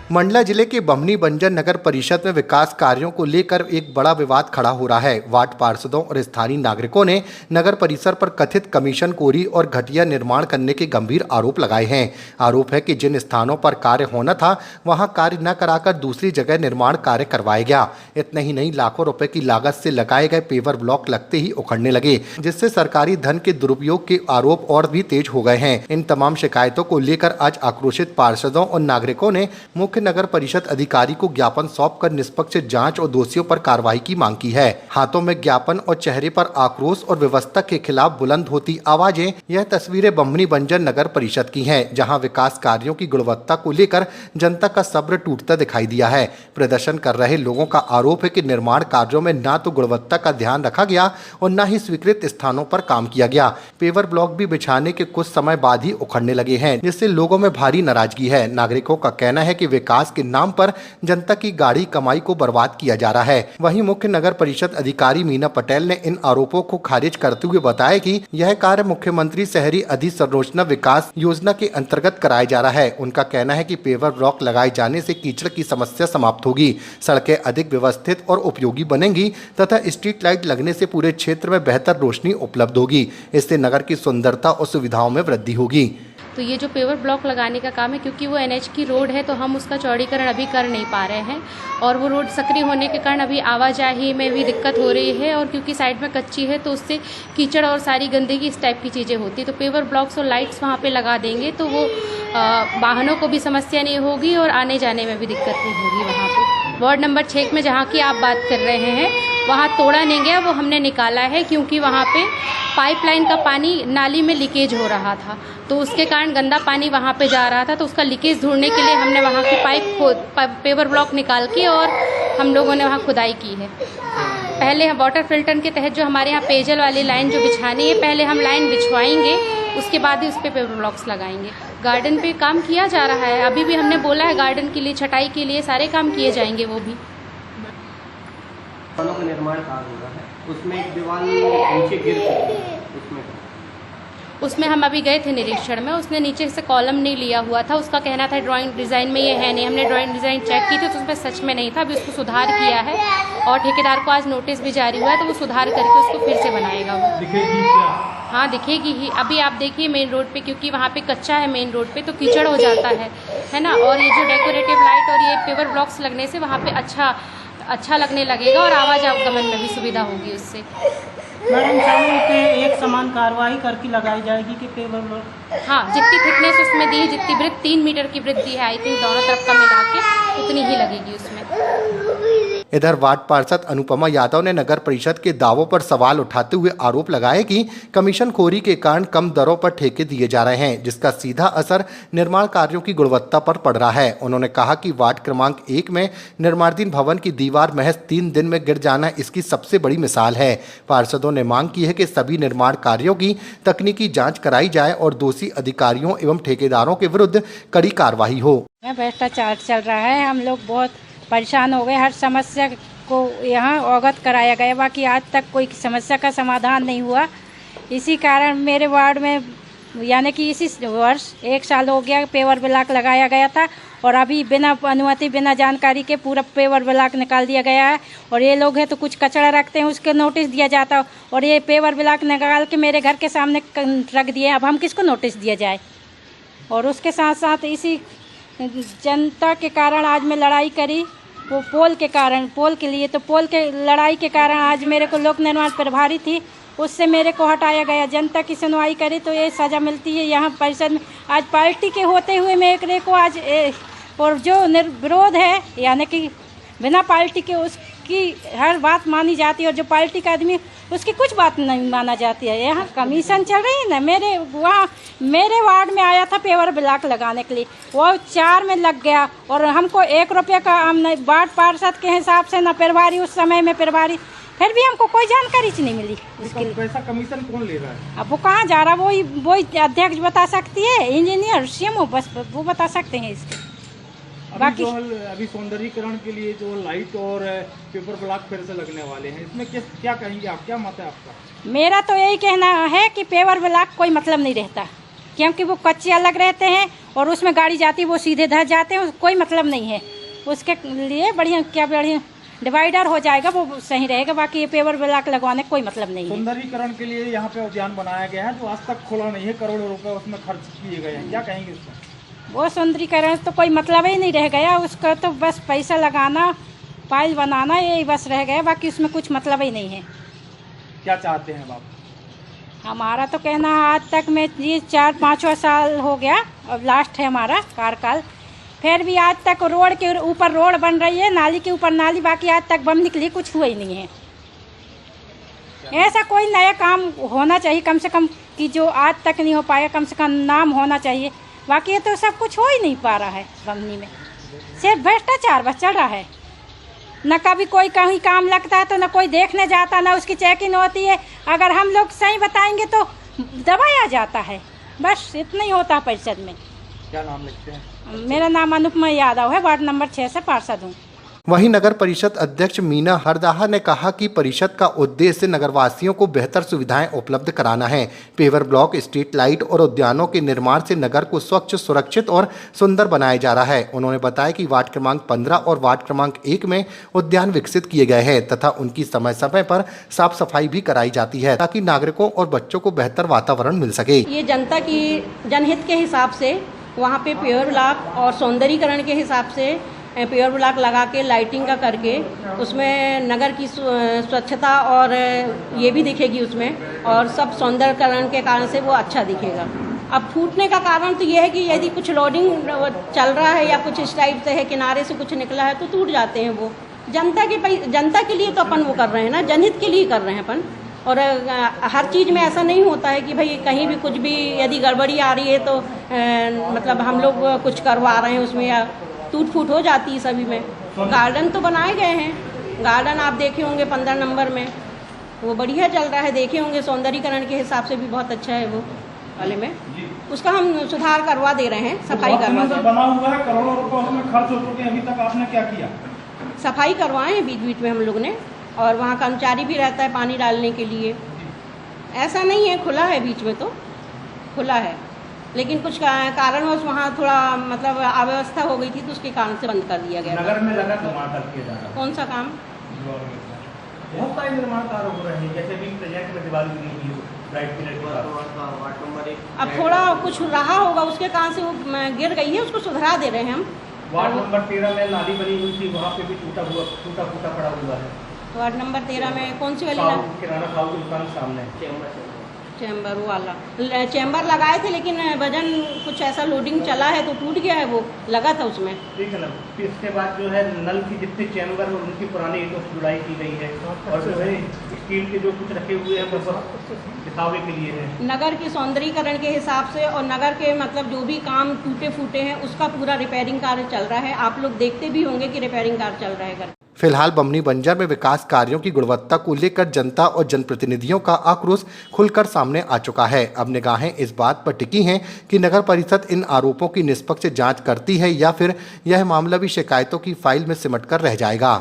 मंडला जिले के बमनी बंजर नगर परिषद में विकास कार्यों को लेकर एक बड़ा विवाद खड़ा हो रहा है। वार्ड पार्षदों और स्थानीय नागरिकों ने नगर परिसर पर कथित कमीशनखोरी और घटिया निर्माण करने के गंभीर आरोप लगाए हैं। आरोप है कि जिन स्थानों पर कार्य होना था वहां कार्य न कराकर दूसरी जगह निर्माण कार्य करवाया गया। इतना ही नहीं, लाखों रुपए की लागत से लगाए गए पेवर ब्लॉक लगते ही उखड़ने लगे, जिससे सरकारी धन के दुरुपयोग के आरोप और भी तेज हो गए हैं। इन तमाम शिकायतों को लेकर आज आक्रोशित पार्षदों और नागरिकों ने मुख्य नगर परिषद अधिकारी को ज्ञापन सौंपकर निष्पक्ष जांच और दोषियों पर कार्रवाई की मांग की है। हाथों में ज्ञापन और चेहरे पर आक्रोश और व्यवस्था के खिलाफ बुलंद होती आवाजें। यह तस्वीरें बमनी बंजर नगर परिषद की हैं, जहां विकास कार्यों की गुणवत्ता को लेकर जनता का सब्र टूटता दिखाई दिया है। प्रदर्शन कर रहे लोगों का आरोप है कि निर्माण कार्यों में न तो गुणवत्ता का ध्यान रखा गया और न ही स्वीकृत स्थानों पर काम किया गया। पेवर ब्लॉक भी बिछाने के कुछ समय बाद ही उखड़ने लगे हैं, जिससे लोगों में भारी नाराजगी है। नागरिकों का कहना है कि विकास के नाम पर जनता की गाढ़ी कमाई को बर्बाद किया जा रहा है। वहीं मुख्य नगर परिषद अधिकारी मीना पटेल ने इन आरोपों को खारिज करते हुए बताया कि यह कार्य मुख्यमंत्री शहरी अधोसंरचना विकास योजना के अंतर्गत कराया जा रहा है। उनका कहना है कि पेवर ब्लॉक लगाए जाने से कीचड़ की समस्या समाप्त होगी, सड़कें अधिक व्यवस्थित और उपयोगी बनेंगी तथा स्ट्रीट लाइट लगने से पूरे क्षेत्र में बेहतर रोशनी उपलब्ध होगी। इससे नगर की सुंदरता और सुविधाओं में वृद्धि होगी। तो ये जो पेवर ब्लॉक लगाने का काम है, क्योंकि वो एनएच की रोड है तो हम उसका चौड़ीकरण अभी कर नहीं पा रहे हैं और वो रोड सक्रिय होने के कारण अभी आवाजाही में भी दिक्कत हो रही है और क्योंकि साइड में कच्ची है तो उससे कीचड़ और सारी गंदगी इस टाइप की चीज़ें होती। तो पेवर ब्लॉक्स और लाइट्स वहाँ पे लगा देंगे तो वो वाहनों को भी समस्या नहीं होगी और आने जाने में भी दिक्कत नहीं होगी। वहाँ पे वार्ड नंबर 6 में जहाँ की आप बात कर रहे हैं वहाँ तोड़ा नहीं गया, वो हमने निकाला है क्योंकि वहाँ पे पाइपलाइन का पानी नाली में लीकेज हो रहा था तो उसके कारण गंदा पानी वहाँ पे जा रहा था। तो उसका लीकेज ढूंढने के लिए हमने वहाँ की पेवर ब्लॉक निकाल के और हम लोगों ने वहाँ खुदाई की है। पहले हम वाटर फिल्टर के तहत जो हमारे यहाँ पेयजल वाली लाइन जो बिछानी है, पहले हम लाइन बिछवाएंगे, उसके बाद ही उस पर पेवर ब्लॉक्स लगाएंगे। गार्डन पे काम किया जा रहा है, अभी भी हमने बोला है गार्डन के लिए, छटाई के लिए सारे काम किए जाएंगे। वो भी का निर्माण कार्य हो रहा है, उसमें एक दीवार नीचे गिर चुकी है। उसमें हम अभी गए थे निरीक्षण में, उसने नीचे से कॉलम नहीं लिया हुआ था। उसका कहना था ड्राइंग डिज़ाइन में ये है नहीं। हमने ड्राइंग डिज़ाइन चेक की थी तो उसमें सच में नहीं था। अभी उसको सुधार किया है और ठेकेदार को आज नोटिस भी जारी हुआ है तो वो सुधार करके उसको फिर से बनाएगा। वो दिखेगी क्या? हाँ दिखेगी ही। अभी आप देखिए मेन रोड पे, क्योंकि वहाँ पे कच्चा है मेन रोड पे तो कीचड़ हो जाता है ना। और ये जो डेकोरेटिव लाइट और ये पेवर ब्लॉक्स लगने से वहाँ पे अच्छा लगने लगेगा और आवागमन में भी सुविधा होगी उससे। मैडम चाहूँ कि एक समान कार्रवाई करके लगाई जाएगी कि पेवर ब्लॉक? हाँ, जितनी थिकनेस उसमें दी है, जितनी वृद्धि 3 मीटर की वृद्धि है, आई थिंक दोनों तरफ का मिला के उतनी ही लगेगी उसमें। इधर वार्ड पार्षद अनुपमा यादव ने नगर परिषद के दावों पर सवाल उठाते हुए आरोप लगाया कि कमीशनखोरी के कारण कम दरों पर ठेके दिए जा रहे हैं, जिसका सीधा असर निर्माण कार्यों की गुणवत्ता पर पड़ रहा है। उन्होंने कहा कि वार्ड क्रमांक 1 में निर्माणाधीन भवन की दीवार महज 3 दिन में गिर जाना इसकी सबसे बड़ी मिसाल है। पार्षदों ने मांग की है कि सभी निर्माण कार्यों की तकनीकी जाँच कराई जाए और दोषी अधिकारियों एवं ठेकेदारों के विरुद्ध कड़ी कार्रवाई हो। भ्रष्टाचार चल रहा है, हम लोग बहुत परेशान हो गए। हर समस्या को यहाँ अवगत कराया गया, बाकी आज तक कोई समस्या का समाधान नहीं हुआ। इसी कारण मेरे वार्ड में यानी कि इसी वर्ष 1 साल हो गया पेवर ब्लॉक लगाया गया था और अभी बिना अनुमति बिना जानकारी के पूरा पेवर ब्लॉक निकाल दिया गया है। और ये लोग हैं तो कुछ कचरा रखते हैं, उसके नोटिस दिया जाता और ये पेवर ब्लॉक निकाल के मेरे घर के सामने रख दिए। अब हम किसको नोटिस दिया जाए? और उसके साथ साथ इसी जनता के कारण आज मैं लड़ाई करी, वो पोल के कारण, पोल के लिए। तो पोल के लड़ाई के कारण आज मेरे को लोक निर्माण प्रभारी थी, उससे मेरे को हटाया गया। जनता की सुनवाई करी तो ये सज़ा मिलती है यहाँ परिषद में। आज पार्टी के होते हुए मेरे को आज और जो विरोध है यानी कि बिना पार्टी के उसकी हर बात मानी जाती है और जो पार्टी का आदमी उसकी कुछ बात नहीं माना जाती है। यहाँ कमीशन चल रही है ना। मेरे वार्ड में आया था पेवर ब्लॉक लगाने के लिए, वो 4 में लग गया और हमको 1 रुपये का वार्ड पार्षद के हिसाब से न प्रभारी, उस समय में प्रभारी, फिर भी हमको कोई जानकारी नहीं मिली। इसके पैसा कमीशन कौन ले रहा है? अब वो कहाँ जा रहा है वही अध्यक्ष बता सकती है, इंजीनियर सीएमओ बस वो बता सकते हैं इसके। बाकी अभी सौंदर्यीकरण के लिए जो लाइट और पेपर ब्लॉक फिर से लगने वाले हैं, इसमें क्या कहेंगे आप? क्या मत है आपका? मेरा तो यही कहना है कि पेवर ब्लॉक कोई मतलब नहीं रहता, क्योंकि वो कच्चे अलग रहते हैं और उसमें गाड़ी जाती है वो सीधे धस जाते हैं, कोई मतलब नहीं है। उसके लिए बढ़िया डिवाइडर हो जाएगा वो सही रहेगा, बाकी ये पेवर ब्लॉक लगवाने का कोई मतलब नहीं है। सौंदर्यीकरण के लिए यहाँ पे उद्यान बनाया गया है जो आज तक खुला नहीं है, करोड़ों रुपए उसमें खर्च किए गए हैं, क्या कहेंगे इसमें? वो सौंदर्यीकरण तो कोई मतलब ही नहीं रह गया, उसका तो बस पैसा लगाना, फाइल बनाना, यही बस रह गया, बाकी उसमें कुछ मतलब ही नहीं है। क्या चाहते हैं आप? हमारा तो कहना आज तक में ये 4-5 साल हो गया, अब लास्ट है हमारा कार्यकाल, फिर भी आज तक रोड के ऊपर रोड बन रही है, नाली के ऊपर नाली, बाकी आज तक बम निकली कुछ हुआ ही नहीं है। ऐसा कोई नया काम होना चाहिए कम से कम, कि जो आज तक नहीं हो पाया, कम से कम नाम होना चाहिए। बाकी ये तो सब कुछ हो ही नहीं पा रहा है बमनी में, सिर्फ भ्रष्टाचार बस चल रहा है। न कभी कोई कहीं काम लगता है तो न कोई देखने जाता, न उसकी चेकिंग होती है। अगर हम लोग सही बताएंगे तो दबाया जाता है, बस इतना ही होता है परिषद में। क्या नाम लिखते हैं? मेरा नाम अनुपमा यादव है, वार्ड नंबर 6 से पार्षद हूँ। वहीं नगर परिषद अध्यक्ष मीना हरदाहा ने कहा कि परिषद का उद्देश्य नगरवासियों को बेहतर सुविधाएं उपलब्ध कराना है। पेवर ब्लॉक, स्ट्रीट लाइट और उद्यानों के निर्माण से नगर को स्वच्छ, सुरक्षित और सुंदर बनाया जा रहा है। उन्होंने बताया कि वार्ड क्रमांक 15 और वार्ड क्रमांक 1 में उद्यान विकसित किए गए हैं तथा उनकी समय समय पर साफ सफाई भी कराई जाती है ताकि नागरिकों और बच्चों को बेहतर वातावरण मिल सके। ये जनता की जनहित के हिसाब से वहाँ पे पेवर ब्लॉक और सौंदर्यीकरण के हिसाब से पेवर ब्लॉक लगा के लाइटिंग का करके उसमें नगर की स्वच्छता और ये भी दिखेगी उसमें, और सब सौंदर्यीकरण के कारण से वो अच्छा दिखेगा। अब फूटने का कारण तो ये है कि यदि कुछ लोडिंग चल रहा है या कुछ इस टाइप से है, किनारे से कुछ निकला है तो टूट जाते हैं वो। जनता के लिए तो अपन वो कर रहे हैं ना, जनहित के लिए कर रहे हैं अपन। और हर चीज़ में ऐसा नहीं होता है कि भाई कहीं भी कुछ भी यदि गड़बड़ी आ रही है तो मतलब हम लोग कुछ करवा रहे हैं उसमें, या टूट फूट हो जाती है सभी में। गार्डन तो बनाए गए हैं, गार्डन आप देखे होंगे 15 नंबर में, वो बढ़िया चल रहा है, देखे होंगे सौंदर्यीकरण के हिसाब से भी बहुत अच्छा है वो वाले में। उसका हम सुधार करवा दे रहे हैं, सफाई करवा दे। बना हुआ है, करोड़ों रुपए उसमें खर्च हो चुके हैं, अभी तक आपने क्या किया? सफाई करवाए हैं बीच बीच में हम लोग ने, और वहाँ कर्मचारी भी रहता है पानी डालने के लिए। ऐसा नहीं है खुला है, बीच में तो खुला है, लेकिन कुछ कारणवश वहाँ थोड़ा मतलब अव्यवस्था हो गई थी तो उसके कारण से बंद कर दिया गया। नगर में लगा निर्माण किया जा रहा है। कौन सा काम? बहुत सारे निर्माण कार्य हो रहे हैं, जैसे भी प्रोजेक्ट में दिवाली की राइट पीरियड वार्ड नंबर 1। अब थोड़ा कुछ रहा होगा उसके कारण से वो गिर गई है, उसको सुधरा दे रहे हैं हम। वार्ड नंबर 13 में नाली बनी हुई थी, वहाँ पे भी टूटा फूटा पड़ा हुआ है। वार्ड नंबर 13 में कौन सी वाली ना? किराना खाऊ की दुकान सामने चैम्बर वाला चैम्बर लगाए थे, लेकिन वजन कुछ ऐसा लोडिंग चला है तो टूट गया है, वो लगा था उसमें। ठीक है ना। इसके बाद जो है नल की जितने चैम्बर है उनकी पुरानी ईंटों से जुड़ाई की गई है, और जो है स्टील के जो कुछ रखे हुए हैं वो दिखावे के लिए है। नगर के सौंदर्यीकरण के हिसाब से और नगर के मतलब जो भी काम टूटे फूटे हैं उसका पूरा रिपेयरिंग कार्य चल रहा है। आप लोग देखते भी होंगे कि रिपेयरिंग कार्य चल रहा है। फिलहाल बमनी बंजर में विकास कार्यों की गुणवत्ता को लेकर जनता और जनप्रतिनिधियों का आक्रोश खुलकर सामने आ चुका है। अब निगाहें इस बात पर टिकी हैं कि नगर परिषद इन आरोपों की निष्पक्ष जांच करती है या फिर यह मामला भी शिकायतों की फाइल में सिमटकर रह जाएगा।